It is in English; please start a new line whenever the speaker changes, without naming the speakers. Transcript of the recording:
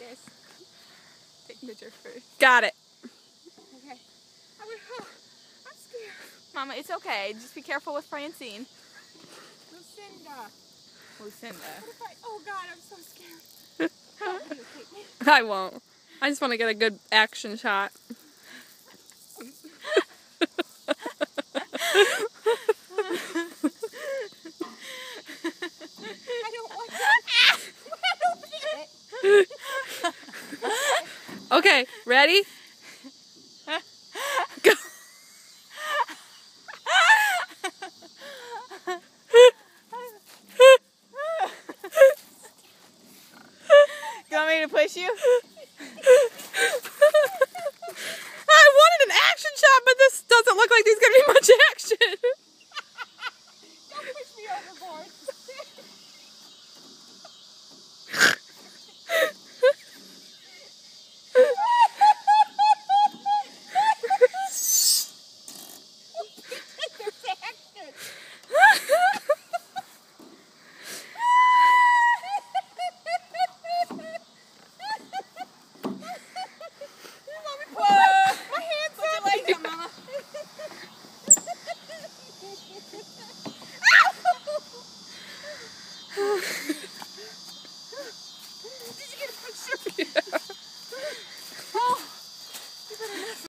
this. Take a picture first.
Got it.
Okay. I'm scared.
Mama, it's okay. Just be careful with Francine.
Lucinda.
Lucinda.
What if oh God, I'm so scared. Don't videotape me.
I won't. I just want to get a good action shot.
I don't want that.
Okay, ready? Go.
You want me to push you?
I wanted an action shot, but this doesn't look like these gonna